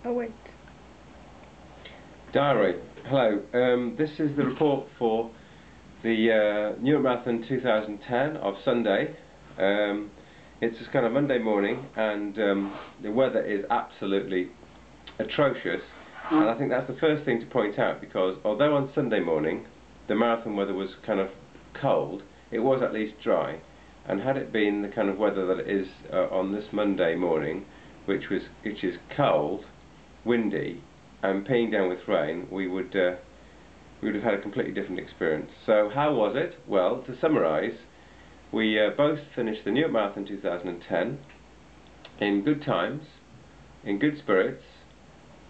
Oh wait. Diary. Hello. This is the report for the New York Marathon 2010 of Sunday. It's just kind of Monday morning, and the weather is absolutely atrocious. And I think that's the first thing to point out, because although on Sunday morning the marathon weather was kind of cold, it was at least dry. And had it been the kind of weather that it is on this Monday morning, which is cold, windy, and peeing down with rain, we would have had a completely different experience. So how was it? Well, to summarise, we both finished the New York Marathon 2010 in good times, in good spirits,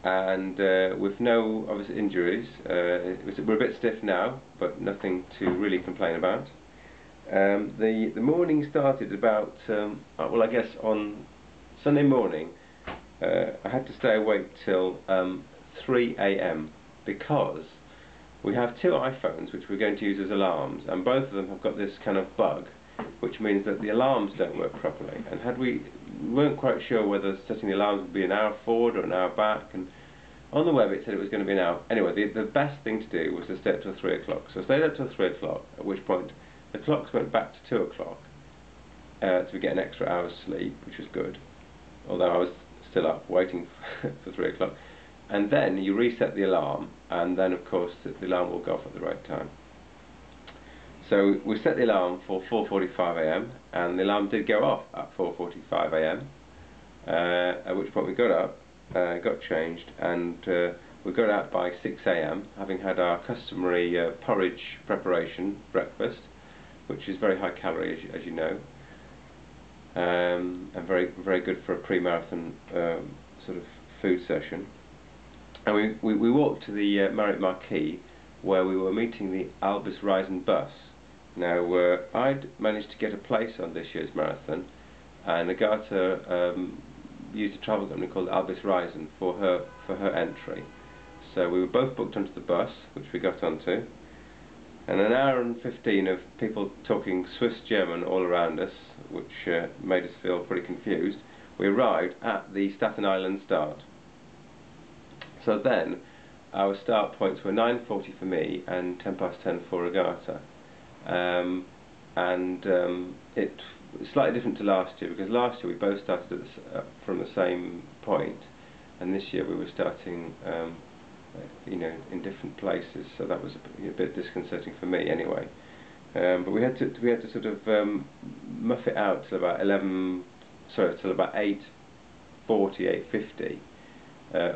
and with no obvious injuries. We're a bit stiff now, but nothing to really complain about. The morning started about, well, I guess on Sunday morning I had to stay awake till 3 AM because we have two iPhones which we're going to use as alarms, and both of them have got this kind of bug, which means that the alarms don't work properly. And we weren't quite sure whether setting the alarms would be an hour forward or an hour back, and on the web it said it was going to be an hour. Anyway, the best thing to do was to stay up till 3 o'clock. So I stayed up till 3 o'clock, at which point the clocks went back to 2 o'clock to get an extra hour's sleep, which was good, although I was still up waiting for 3 o'clock. And then you reset the alarm, and then of course the alarm will go off at the right time. So we set the alarm for 4:45 AM, and the alarm did go off at 4:45 AM, at which point we got up, got changed, and we got out by 6 AM, having had our customary porridge preparation breakfast, which is very high calorie, as you know, and very good for a pre-marathon sort of food session. And we walked to the Marriott Marquis, where we were meeting the Albus Reisen bus. Now, I'd managed to get a place on this year's marathon, and Agatha used a travel company called Albus Reisen for her entry. So we were both booked onto the bus, which we got onto, and an hour and 15 of people talking Swiss German all around us, which made us feel pretty confused. We arrived at the Staten Island start. So then our start points were 9:40 for me and 10:10 for Agatha. It was slightly different to last year, because last year we both started from the same point, and this year we were starting in different places, so that was a bit disconcerting for me anyway. But we had to sort of muff it out till about 8:40, 8:50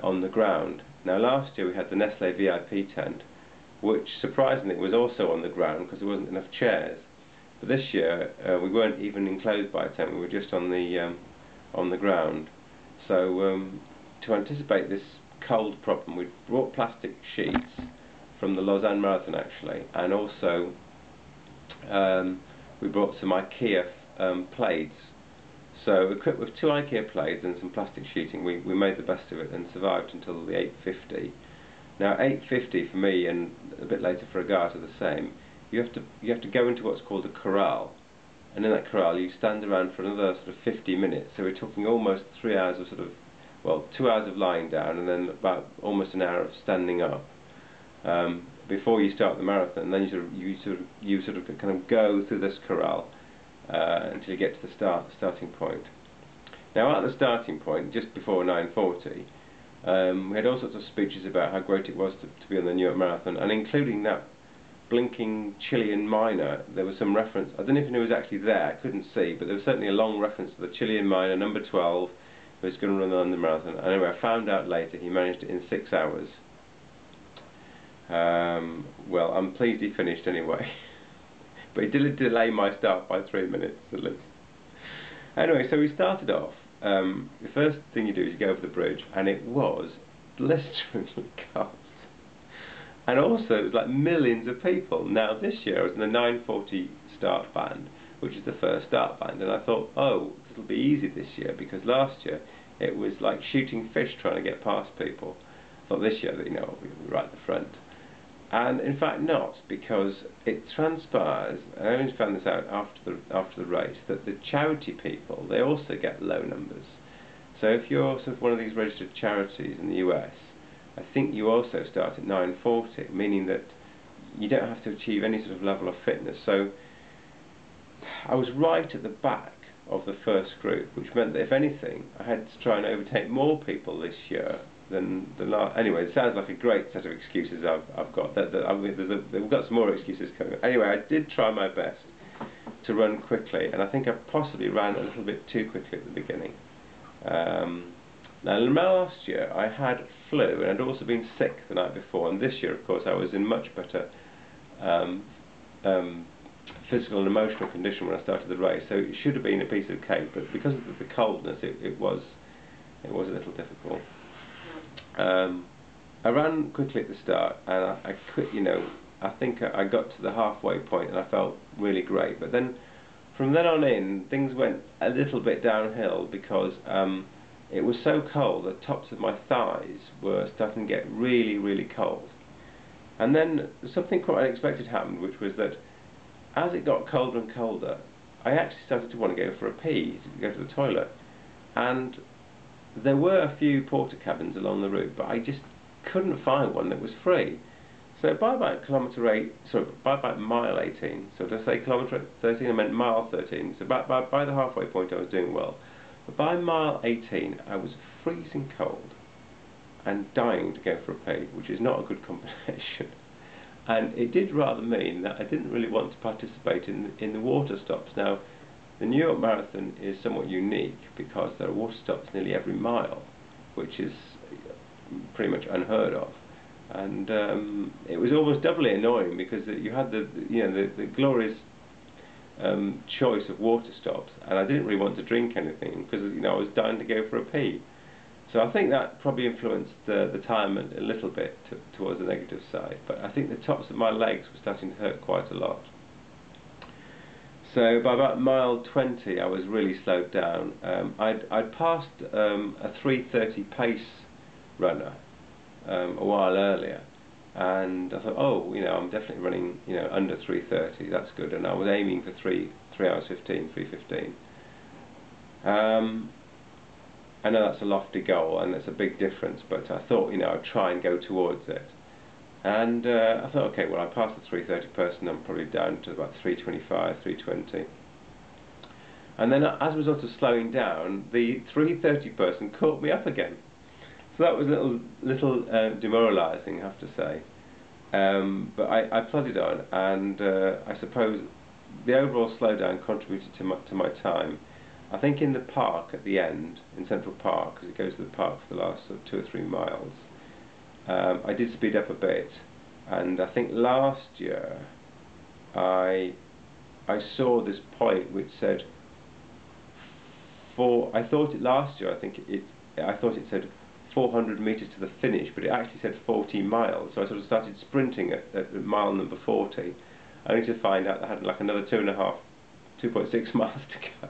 on the ground. Now last year we had the Nestle VIP tent, which surprisingly was also on the ground because there wasn't enough chairs. But this year we weren't even enclosed by a tent; we were just on the ground. So to anticipate this cold problem, we brought plastic sheets from the Lausanne Marathon actually, and also we brought some IKEA plaids. So equipped with 2 IKEA plaids and some plastic sheeting, we made the best of it and survived until the 8:50. Now 8:50 for me, and a bit later for Agatha the same. You have to go into what's called a corral, and in that corral you stand around for another sort of 50 minutes. So we're talking almost 3 hours of 2 hours of lying down, and then about almost an hour of standing up before you start the marathon. And then you sort of kind of go through this corral until you get to the starting point. Now at the starting point, just before 9:40, we had all sorts of speeches about how great it was to be on the New York Marathon, and including that blinking Chilean miner. There was some reference, I don't know if he was actually there, I couldn't see, but there was certainly a long reference to the Chilean miner, number 12, who was going to run on the marathon. Anyway, I found out later he managed it in 6 hours. Well, I'm pleased he finished anyway. But it did delay my start by 3 minutes at least. Anyway, so we started off. The first thing you do is you go over the bridge, and it was blisteringly cold. And also, it was like millions of people. Now this year I was in the 9:40 start band, which is the first start band, and I thought, oh, it'll be easy this year, because last year it was like shooting fish trying to get past people. I thought this year that we'll be right at the front. And in fact not, because it transpires, and I only found this out after the race, that the charity people, they also get low numbers. So if you're sort of one of these registered charities in the US, I think you also start at 9:40, meaning that you don't have to achieve any sort of level of fitness. So I was right at the back of the first group, which meant that if anything, I had to try and overtake more people this year than the last. Anyway, it sounds like a great set of excuses I've got. We've got some more excuses coming. Anyway, I did try my best to run quickly, and I think I possibly ran a little bit too quickly at the beginning. Now last year I had flu, and I'd also been sick the night before, and this year of course I was in much better physical and emotional condition when I started the race, so it should have been a piece of cake, but because of the coldness it was a little difficult. I ran quickly at the start, and I quit, I think I got to the halfway point and I felt really great, but then from then on in things went a little bit downhill because it was so cold the tops of my thighs were starting to get really, really cold. And then something quite unexpected happened, which was that as it got colder and colder, I actually started to want to go for a pee, to go to the toilet. And there were a few porta cabins along the route, but I just couldn't find one that was free. So by about by about mile 18, so to say kilometre 13, I meant mile 13, so by the halfway point I was doing well. But by mile 18 I was freezing cold and dying to go for a pee, which is not a good combination. And it did rather mean that I didn't really want to participate in the water stops. Now, the New York Marathon is somewhat unique because there are water stops nearly every mile, which is pretty much unheard of. And it was almost doubly annoying because you had the glorious choice of water stops, and I didn't really want to drink anything because I was dying to go for a pee. So I think that probably influenced the time a little bit towards the negative side, but I think the tops of my legs were starting to hurt quite a lot. So by about mile 20 I was really slowed down. I'd passed a 3:30 pace runner a while earlier, and I thought, oh, I'm definitely running under 3:30, that's good, and I was aiming for 3 hours 15, 3:15. I know that's a lofty goal and that's a big difference, but I thought I'd try and go towards it. And I thought, okay, well, I passed the 3:30 person, I'm probably down to about 3:25, 3:20. And then as a result of slowing down, the 3:30 person caught me up again. So that was a little demoralising, I have to say. But I plodded on, and I suppose the overall slowdown contributed to my time. I think in the park at the end, in Central Park, because it goes to the park for the last sort of 2 or 3 miles, I did speed up a bit, and I think last year I saw this point which said I thought it said 400 metres to the finish, but it actually said 40 miles, so I sort of started sprinting at mile number 40, only to find out I had like another 2.6 miles to go.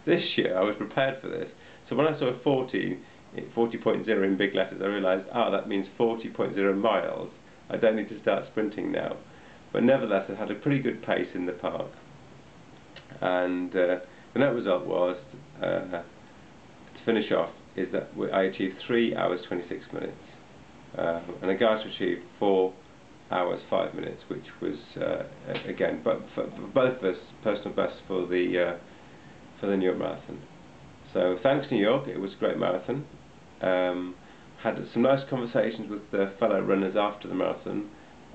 This year I was prepared for this, so when I saw 40.0 in big letters, I realised, that means 40.0 miles. I don't need to start sprinting now. But nevertheless, I had a pretty good pace in the park, and the net result was, to finish off, is that I achieved 3 hours 26 minutes, and a guy to achieve 4 hours 5 minutes, which was again, but for both of us, personal best for the New York Marathon. So thanks New York, it was a great marathon. Had some nice conversations with the fellow runners after the marathon.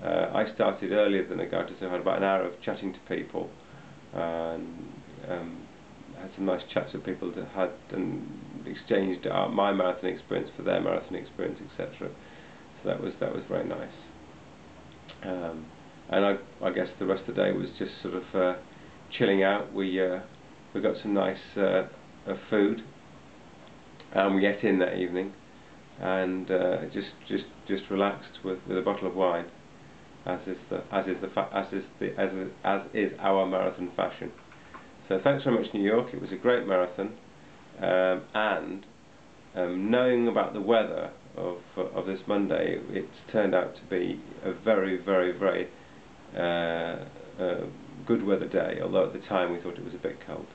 I started earlier than I got to, so I had about an hour of chatting to people, and had some nice chats with people that had exchanged my marathon experience for their marathon experience, etc. So that was very nice. And I guess the rest of the day was just sort of chilling out. We got some nice food, and we ate in that evening, and just relaxed with a bottle of wine, as is our marathon fashion. So thanks very much New York. It was a great marathon, and knowing about the weather of this Monday, it's turned out to be a very, very, very good weather day, although at the time we thought it was a bit cold.